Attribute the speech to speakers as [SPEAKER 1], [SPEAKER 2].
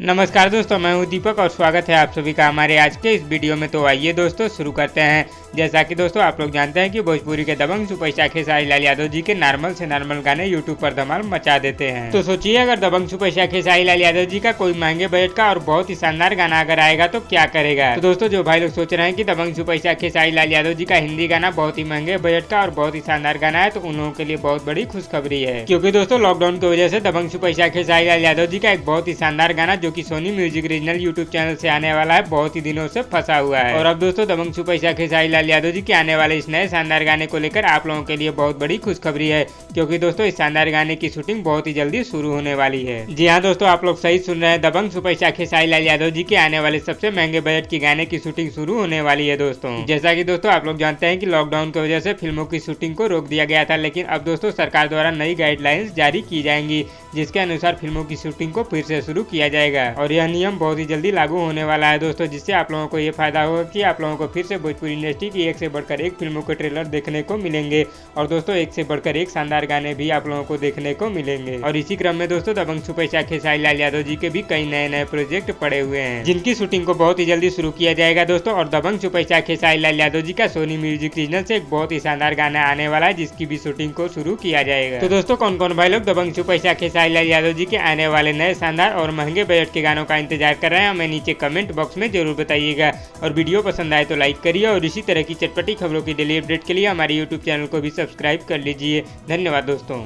[SPEAKER 1] नमस्कार दोस्तों, मैं हूं दीपक और स्वागत है आप सभी का हमारे आज के इस वीडियो में। तो आइए दोस्तों शुरू करते हैं। जैसा कि दोस्तों आप लोग जानते हैं कि भोजपुरी के दबंग सुपरस्टार खेसारी लाल यादव जी के नॉर्मल से नॉर्मल गाने यूट्यूब पर धमाल मचा देते हैं। तो सोचिए अगर दबंग सुपरस्टार खेसारी लाल यादव जी का कोई महंगे बजट का और बहुत ही शानदार गाना अगर आएगा तो क्या करेगा। तो दोस्तों जो भाई लोग सोच रहे हैं कि दबंग सुपरस्टार खेसारी लाल यादव जी का हिंदी गाना बहुत ही महंगे बजट का और बहुत ही शानदार गाना है, तो उन लोगों के लिए बहुत बड़ी खुशखबरी है। क्योंकि दोस्तों लॉकडाउन की वजह से दबंग सुपरस्टार खेसारी लाल यादव जी का एक बहुत ही शानदार गाना जो की Sony Music regional YouTube channel से आने वाला है, बहुत ही दिनों से फंसा हुआ है। और अब दोस्तों दबंग सुपरस्टार खेसारी लाल यादव जी के आने वाले इस नए शानदार गाने को लेकर आप लोगों के लिए बहुत बड़ी खुशखबरी है, क्योंकि दोस्तों इस शानदार गाने की शूटिंग बहुत ही जल्दी शुरू होने वाली है। जी हाँ दोस्तों, आप लोग सही सुन रहे हैं, दबंग सुपरस्टार खेसारी लाल यादव जी के आने वाले सबसे महंगे बजट की गाने की शूटिंग शुरू होने वाली है दोस्तों। जैसा कि दोस्तों आप लोग जानते हैं कि लॉकडाउन की वजह से फिल्मों की शूटिंग को रोक दिया गया था, लेकिन अब दोस्तों सरकार द्वारा नई गाइडलाइंस जारी की जाएंगी, जिसके अनुसार फिल्मों की शूटिंग को फिर से शुरू किया जाएगा। और यह नियम बहुत ही जल्दी लागू होने वाला है दोस्तों, जिससे आप लोगों को ये फायदा होगा कि आप लोगों को फिर से भोजपुरी इंडस्ट्री की एक से बढ़कर एक फिल्मों के ट्रेलर देखने को मिलेंगे और दोस्तों एक से बढ़कर एक शानदार गाने भी आप लोगों को देखने को मिलेंगे। और इसी क्रम में दोस्तों दबंग सुपरस्टार खेसारी लाल यादव जी के भी कई नए नए प्रोजेक्ट पड़े हुए हैं, जिनकी शूटिंग को बहुत ही जल्दी शुरू किया जाएगा दोस्तों। और दबंग सुपरस्टार खेसारी लाल यादव जी का सोनी म्यूजिक रीजनल से एक बहुत ही शानदार गाना आने वाला है, जिसकी भी शूटिंग को शुरू किया जाएगा। तो दोस्तों कौन कौन भाई लोग दबंग सुपरस्टार खेसारी लाल यादव जी के आने वाले नए शानदार और महंगे बजट के गानों का इंतजार कर रहे हैं, हमें नीचे कमेंट बॉक्स में जरूर बताइएगा। और वीडियो पसंद आए तो लाइक करिए और इसी तरह की चटपटी खबरों की डेली अपडेट के लिए हमारे यूट्यूब चैनल को भी सब्सक्राइब कर लीजिए। धन्यवाद दोस्तों।